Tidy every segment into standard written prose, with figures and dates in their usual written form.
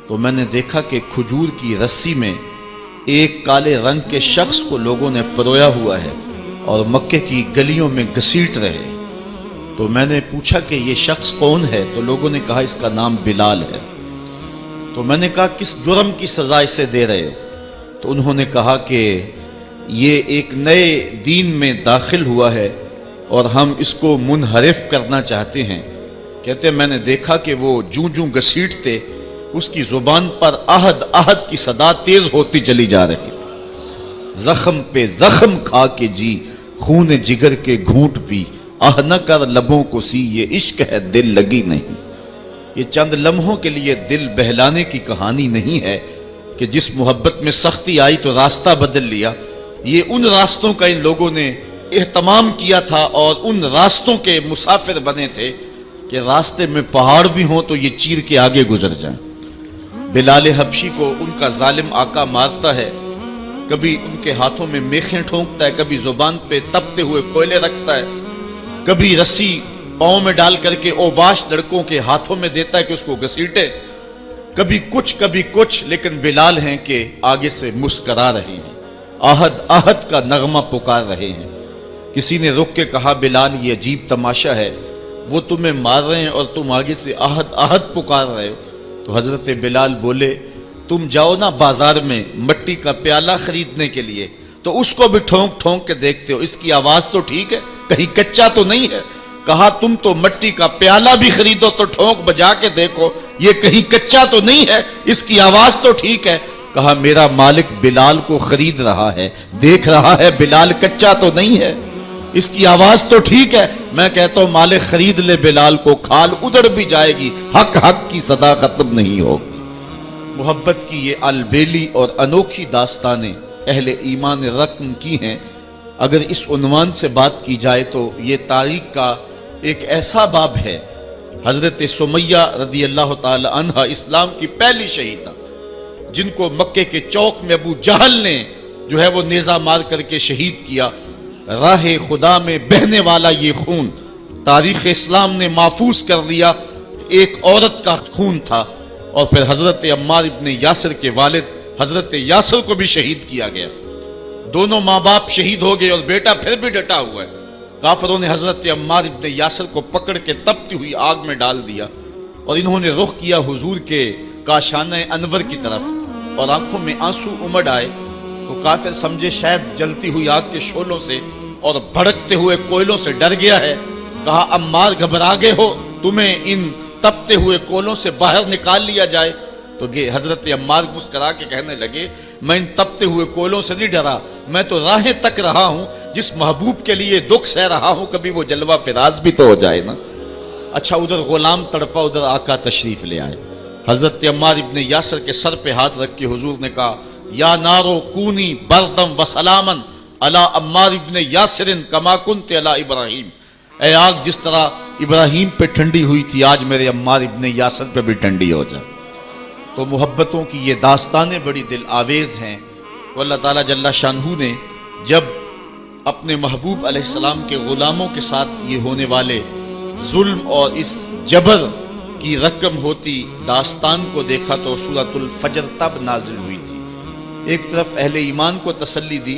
تو میں نے دیکھا کہ کھجور کی رسی میں ایک کالے رنگ کے شخص کو لوگوں نے پرویا ہوا ہے اور مکے کی گلیوں میں گھسیٹ رہے۔ تو میں نے پوچھا کہ یہ شخص کون ہے؟ تو لوگوں نے کہا اس کا نام بلال ہے۔ تو میں نے کہا کس جرم کی سزا اسے دے رہے ہو؟ تو انہوں نے کہا کہ یہ ایک نئے دین میں داخل ہوا ہے اور ہم اس کو منحرف کرنا چاہتے ہیں۔ کہتے ہیں میں نے دیکھا کہ وہ جوں جوں گھسیٹتے اس کی زبان پر احد احد کی صدا تیز ہوتی چلی جا رہی تھی۔ زخم پہ زخم کھا کے جی، خون جگر کے گھونٹ پی، آہ نہ کر لبوں کو سی، یہ عشق ہے دل لگی نہیں۔ یہ چند لمحوں کے لیے دل بہلانے کی کہانی نہیں ہے کہ جس محبت میں سختی آئی تو راستہ بدل لیا۔ یہ ان راستوں کا ان لوگوں نے اہتمام کیا تھا اور ان راستوں کے مسافر بنے تھے کہ راستے میں پہاڑ بھی ہوں تو یہ چیر کے آگے گزر جائیں۔ بلال حبشی کو ان کا ظالم آقا مارتا ہے، کبھی ان کے ہاتھوں میں میخیں ٹھونکتا ہے، کبھی زبان پہ تپتے ہوئے کوئلے رکھتا ہے، کبھی رسی پاؤں میں ڈال کر کے اوباش لڑکوں کے ہاتھوں میں دیتا ہے کہ اس کو گھسیٹے، کبھی کچھ، لیکن بلال ہیں کہ آگے سے مسکرا رہے ہیں، آہد آہد کا نغمہ پکار رہے ہیں۔ کسی نے رک کے کہا بلال یہ عجیب تماشا ہے، وہ تمہیں مار رہے ہیں اور تم آگے سے آہد آہد پکار رہے ہو۔ تو حضرت بلال بولے تم جاؤ نا بازار میں مٹی کا پیالہ خریدنے کے لیے تو اس کو بھی ٹھونک ٹھونک کے دیکھتے ہو، اس کی آواز تو ٹھیک ہے، کہیں کچا تو نہیں ہے؟ کہا تم تو مٹی کا پیالہ بھی خریدو تو ٹھونک بجا کے دیکھو، یہ کہیں کچا تو نہیں ہے، اس کی آواز تو ٹھیک ہے۔ کہا میرا مالک بلال کو خرید رہا ہے، دیکھ رہا ہے بلال کچا تو نہیں ہے، اس کی آواز تو ٹھیک ہے۔ میں کہتا ہوں مالک خرید لے بلال کو، کھال ادھر بھی جائے گی، حق حق کی صدا ختم نہیں ہوگی۔ محبت کی یہ البیلی اور انوکھی داستانیں اہل ایمان رقم کی ہیں۔ اگر اس عنوان سے بات کی جائے تو یہ تاریخ کا ایک ایسا باب ہے۔ حضرت سمیہ رضی اللہ تعالی عنہ اسلام کی پہلی شہیدہ، جن کو مکے کے چوک میں ابو جہل نے جو ہے وہ نیزہ مار کر کے شہید کیا۔ راہ خدا میں بہنے والا یہ خون تاریخ اسلام نے محفوظ کر لیا، ایک عورت کا خون تھا۔ اور پھر حضرت عمار ابن یاسر کے والد حضرت یاسر کو بھی شہید کیا گیا، دونوں ماں باپ شہید ہو گئے اور بیٹا پھر بھی ڈٹا ہوا ہے۔ کافروں نے حضرت عمار ابن یاسر کو پکڑ کے تپتی ہوئی آگ میں ڈال دیا اور انہوں نے رخ کیا حضور کے کاشانہ انور کی طرف اور آنکھوں میں آنسو امڑ آئے تو کافر سمجھے شاید جلتی ہوئی آگ کے شعلوں سے اور بھڑکتے ہوئے کوئلوں سے ڈر گیا ہے۔ کہا عمار گھبرا گئے ہو، تمہیں ان تپتے ہوئے کولوں سے باہر نکال لیا جائے؟ تو حضرت عمار مسکرا کے کہنے لگے میں ان تپتے ہوئے کولوں سے نہیں ڈرا، میں تو راہیں تک رہا ہوں، جس محبوب کے لیے دکھ سہ رہا ہوں کبھی وہ جلوہ فراز بھی تو ہو جائے نا۔ اچھا ادھر غلام تڑپا، ادھر آقا تشریف لے آئے۔ حضرت عمار ابن یاسر کے سر پہ ہاتھ رکھ کے حضور نے کہا یا نارو کونی بردم و سلامن علی عمار ابن یاسر کما کنت علی ابراہیم، اے آگ جس طرح ابراہیم پہ ٹھنڈی ہوئی تھی آج میرے عمار ابن یاسر پہ بھی ٹھنڈی ہو جائے۔ تو محبتوں کی یہ داستانیں بڑی دل آویز ہیں۔ تو اللہ تعالیٰ جل شانہ نے جب اپنے محبوب علیہ السلام کے غلاموں کے ساتھ یہ ہونے والے ظلم اور اس جبر کی رقم ہوتی داستان کو دیکھا تو سورۃ الفجر تب نازل ہوئی تھی۔ ایک طرف اہل ایمان کو تسلی دی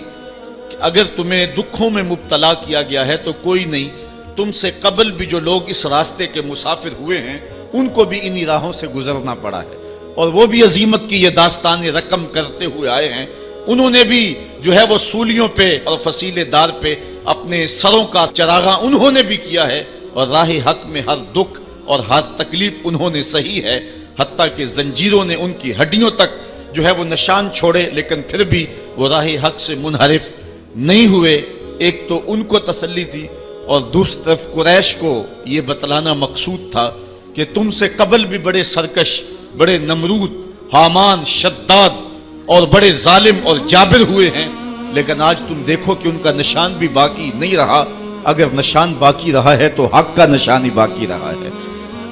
کہ اگر تمہیں دکھوں میں مبتلا کیا گیا ہے تو کوئی نہیں، تم سے قبل بھی جو لوگ اس راستے کے مسافر ہوئے ہیں ان کو بھی انہی راہوں سے گزرنا پڑا ہے اور وہ بھی عظیمت کی یہ داستانیں رقم کرتے ہوئے آئے ہیں۔ انہوں نے بھی جو ہے وہ سولیوں پہ اور فصیلے دار پہ اپنے سروں کا چراغاں انہوں نے بھی کیا ہے اور راہ حق میں ہر دکھ اور ہر تکلیف انہوں نے سہی ہے، حتیٰ کہ زنجیروں نے ان کی ہڈیوں تک جو ہے وہ نشان چھوڑے لیکن پھر بھی وہ راہ حق سے منحرف نہیں ہوئے۔ ایک تو ان کو تسلی دی اور دوسری طرف قریش کو یہ بتلانا مقصود تھا کہ تم سے قبل بھی بڑے سرکش، بڑے نمرود، حامان، شداد اور بڑے ظالم اور جابر ہوئے ہیں، لیکن آج تم دیکھو کہ ان کا نشان بھی باقی نہیں رہا۔ اگر نشان باقی رہا ہے تو حق کا نشان ہی باقی رہا ہے۔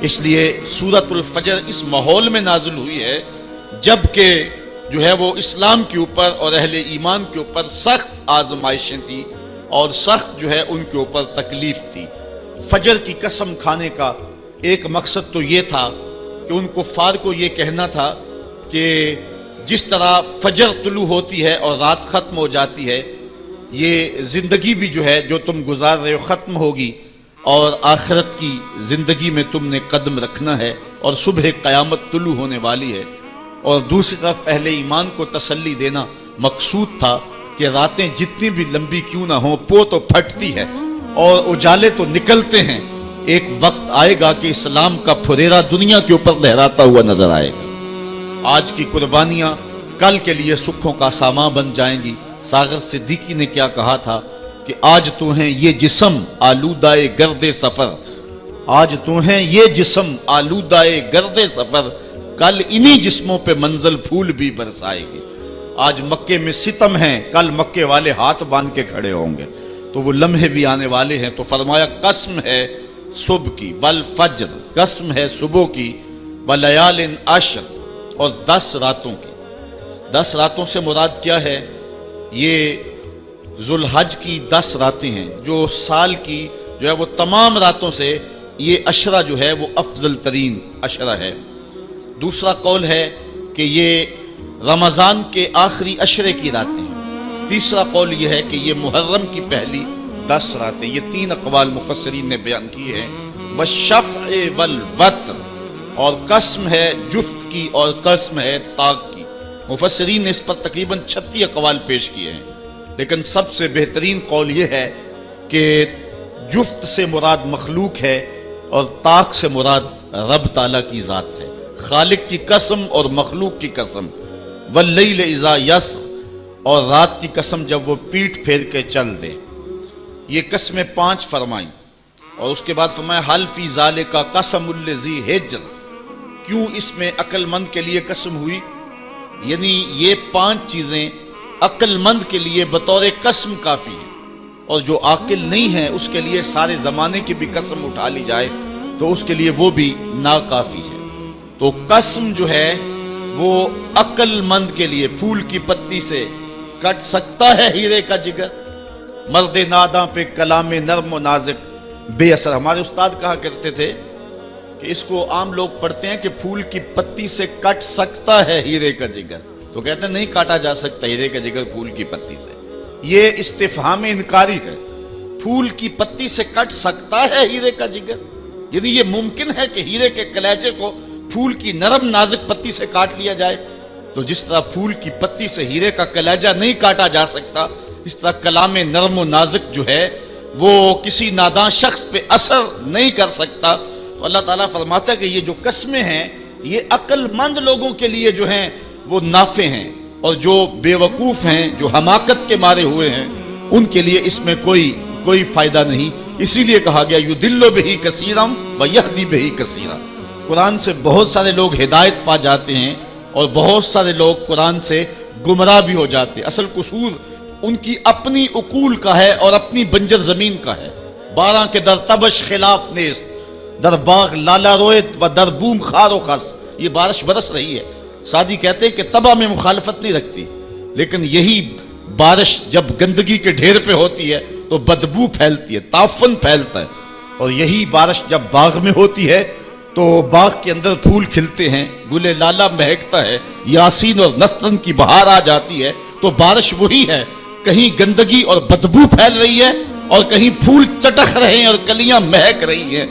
اس لیے سورۃ الفجر اس ماحول میں نازل ہوئی ہے جب کہ جو ہے وہ اسلام کے اوپر اور اہل ایمان کے اوپر سخت آزمائشیں تھیں اور سخت جو ہے ان کے اوپر تکلیف تھی۔ فجر کی قسم کھانے کا ایک مقصد تو یہ تھا کہ ان کفار کو یہ کہنا تھا کہ جس طرح فجر طلوع ہوتی ہے اور رات ختم ہو جاتی ہے، یہ زندگی بھی جو ہے جو تم گزار رہے ہو ختم ہوگی، اور آخرت کی زندگی میں تم نے قدم رکھنا ہے اور صبح قیامت طلوع ہونے والی ہے۔ اور دوسری طرف اہل ایمان کو تسلی دینا مقصود تھا کہ راتیں جتنی بھی لمبی کیوں نہ ہوں، پو تو پھٹتی ہے اور اجالے تو نکلتے ہیں، ایک وقت آئے گا کہ اسلام کا پھریرا دنیا کے اوپر لہراتا ہوا نظر آئے گا۔ آج کی قربانیاں کل کے لیے سکھوں کا سامان بن جائیں گی۔ ساغر صدیقی نے کیا کہا تھا کہ آج تو ہیں یہ جسم آلودہ گرد سفر، آج تو ہیں یہ جسم آلودہ گرد سفر، کل انہی جسموں پہ منزل پھول بھی برسائے گی۔ آج مکے میں ستم ہیں، کل مکے والے ہاتھ باندھ کے کھڑے ہوں گے، تو وہ لمحے بھی آنے والے ہیں۔ تو فرمایا قسم ہے صبح کی والفجر، قسم ہے صبح کی، ولیال عشر، اور 10 راتوں کی۔ 10 راتوں سے مراد کیا ہے؟ یہ ذوالحج کی 10 راتیں ہیں، جو سال کی جو ہے وہ تمام راتوں سے یہ عشرہ جو ہے وہ افضل ترین عشرہ ہے۔ دوسرا قول ہے کہ یہ رمضان کے آخری عشرے کی راتیں ہیں۔ تیسرا قول یہ ہے کہ یہ محرم کی پہلی 10 راتیں۔ یہ 3 اقوال مفسرین نے بیان کیے ہیں۔ والشفع والوتر، اور قسم ہے جفت کی اور قسم ہے طاق کی۔ مفسرین نے اس پر تقریباً 36 اقوال پیش کیے ہیں، لیکن سب سے بہترین قول یہ ہے کہ جفت سے مراد مخلوق ہے اور طاق سے مراد رب تعالیٰ کی ذات ہے۔ خالق کی قسم اور مخلوق کی قسم۔ واللیل اذا یسر، اور رات کی قسم جب وہ پیٹھ پھیر کے چل دے۔ یہ قسمیں 5 فرمائیں، اور اس کے بعد فرمایا حل فی ذالک قسم الذی حجر، کیوں اس میں عقل مند کے لیے قسم ہوئی؟ یعنی یہ 5 چیزیں عقل مند کے لیے بطور قسم کافی ہیں، اور جو عاقل نہیں ہے اس کے لیے سارے زمانے کی بھی قسم اٹھا لی جائے تو اس کے لیے وہ بھی ناکافی ہے۔ تو قسم جو ہے وہ عقل مند کے لیے، پھول کی پتی سے کٹ سکتا ہے ہیرے کا جگر، مرد ناداں پہ کلام نرم و نازک بے اثر۔ ہمارے استاد کہا کرتے تھے کہ اس کو عام لوگ پڑھتے ہیں کہ پھول کی پتی سے کٹ سکتا ہے ہیرے کا جگر، تو کہتے ہیں نہیں کاٹا جا سکتا ہیرے کا جگر پھول کی پتی سے۔ یہ استفہام انکاری ہے۔ پھول کی پتی سے کٹ سکتا ہے ہیرے کا جگر، یعنی یہ ممکن ہے کہ ہیرے کے کلیجے کو پھول کی نرم نازک پتی سے کاٹ لیا جائے؟ تو جس طرح پھول کی پتی سے ہیرے کا کلیجہ نہیں کاٹا جا سکتا، اس طرح کلام نرم و نازک جو ہے وہ کسی ناداں شخص پہ اثر نہیں کر سکتا۔ تو اللہ تعالیٰ فرماتا ہے کہ یہ جو قسمیں ہیں یہ عقل مند لوگوں کے لیے جو ہیں وہ نافع ہیں، اور جو بے وقوف ہیں، جو حماقت کے مارے ہوئے ہیں، ان کے لیے اس میں کوئی فائدہ نہیں۔ اسی لیے کہا گیا یضل بہ کثیرا ویہدی بہ کثیرا۔ قرآن سے بہت سارے لوگ ہدایت پا جاتے ہیں اور بہت سارے لوگ قرآن سے گمراہ بھی ہو جاتے ہیں۔ اصل قصور ان کی اپنی عقول کا ہے اور اپنی بنجر زمین کا ہے۔ 12 کے در تبش خلاف نیست، در باغ لالا رویت و در بوم خار و خس۔ یہ بارش برس رہی ہے، سعدی کہتے ہیں کہ تباہ میں مخالفت نہیں رکھتی، لیکن یہی بارش جب گندگی کے ڈھیر پہ ہوتی ہے تو بدبو پھیلتی ہے، تعفن پھیلتا ہے، اور یہی بارش جب باغ میں ہوتی ہے تو باغ کے اندر پھول کھلتے ہیں، گل لالا مہکتا ہے، یاسین اور نسترن کی بہار آ جاتی ہے۔ تو بارش وہی ہے، کہیں گندگی اور بدبو پھیل رہی ہے اور کہیں پھول چٹک رہے ہیں اور کلیاں مہک رہی ہیں۔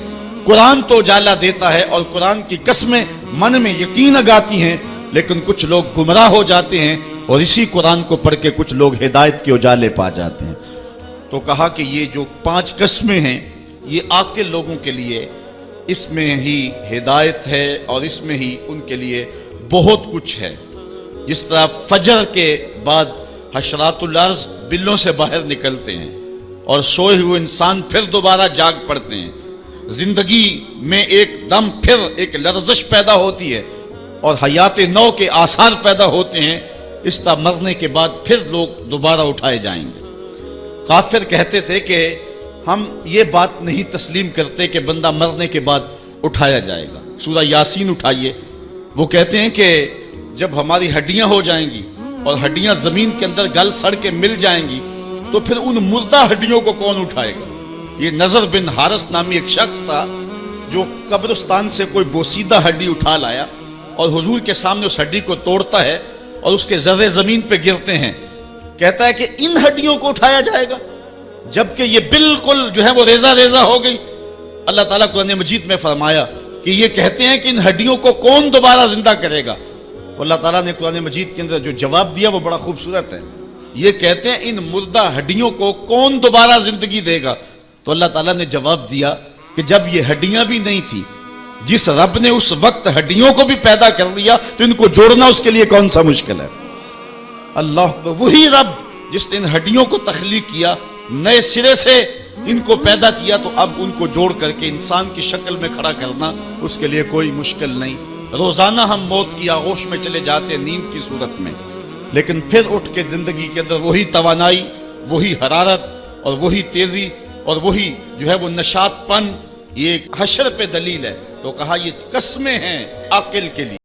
قرآن تو اجالا دیتا ہے اور قرآن کی قسمیں من میں یقین اگاتی ہیں، لیکن کچھ لوگ گمراہ ہو جاتے ہیں اور اسی قرآن کو پڑھ کے کچھ لوگ ہدایت کے اجالے پا جاتے ہیں۔ تو کہا کہ یہ جو 5 قسمیں ہیں یہ عاقل لوگوں کے لیے اس میں ہی ہدایت ہے اور اس میں ہی ان کے لیے بہت کچھ ہے۔ جس طرح فجر کے بعد حشرات الارض بلوں سے باہر نکلتے ہیں اور سوئے ہوئے انسان پھر دوبارہ جاگ پڑتے ہیں، زندگی میں ایک دم پھر ایک لرزش پیدا ہوتی ہے اور حیات نو کے آثار پیدا ہوتے ہیں، اس طرح مرنے کے بعد پھر لوگ دوبارہ اٹھائے جائیں گے۔ کافر کہتے تھے کہ ہم یہ بات نہیں تسلیم کرتے کہ بندہ مرنے کے بعد اٹھایا جائے گا۔ سورہ یاسین اٹھائیے، وہ کہتے ہیں کہ جب ہماری ہڈیاں ہو جائیں گی اور ہڈیاں زمین کے اندر گل سڑ کے مل جائیں گی تو پھر ان مردہ ہڈیوں کو کون اٹھائے گا؟ یہ نظر بن حارث نامی ایک شخص تھا جو قبرستان سے کوئی بوسیدہ ہڈی اٹھا لایا اور حضور کے سامنے اس ہڈی کو توڑتا ہے اور اس کے ذرے زمین پہ گرتے ہیں، کہتا ہے کہ ان ہڈیوں کو اٹھایا جائے گا جبکہ یہ بالکل جو ہے وہ ریزہ ریزہ ہو گئی۔ اللہ تعالیٰ قرآن مجید میں فرمایا کہ یہ کہتے ہیں کہ ان ہڈیوں کو کون دوبارہ زندہ کرے گا؟ تو اللہ تعالیٰ نے قرآن مجید کے اندر جو جواب دیا وہ بڑا خوبصورت ہے۔ یہ کہتے ہیں ان مردہ ہڈیوں کو کون دوبارہ زندگی دے گا؟ تو اللہ تعالیٰ نے جواب دیا کہ جب یہ ہڈیاں بھی نہیں تھی، جس رب نے اس وقت ہڈیوں کو بھی پیدا کر لیا تو ان کو جوڑنا اس کے لیے کون سا مشکل ہے؟ اللہ اکبر۔ وہی رب جس نے ان ہڈیوں کو تخلیق کیا، نئے سرے سے ان کو پیدا کیا، تو اب ان کو جوڑ کر کے انسان کی شکل میں کھڑا کرنا اس کے لیے کوئی مشکل نہیں۔ روزانہ ہم موت کی آغوش میں چلے جاتے نیند کی صورت میں، لیکن پھر اٹھ کے زندگی کے اندر وہی توانائی، وہی حرارت اور وہی تیزی اور وہی جو ہے وہ نشاط پن، یہ حشر پہ دلیل ہے۔ تو کہا یہ قسمیں ہیں عاقل کے لیے۔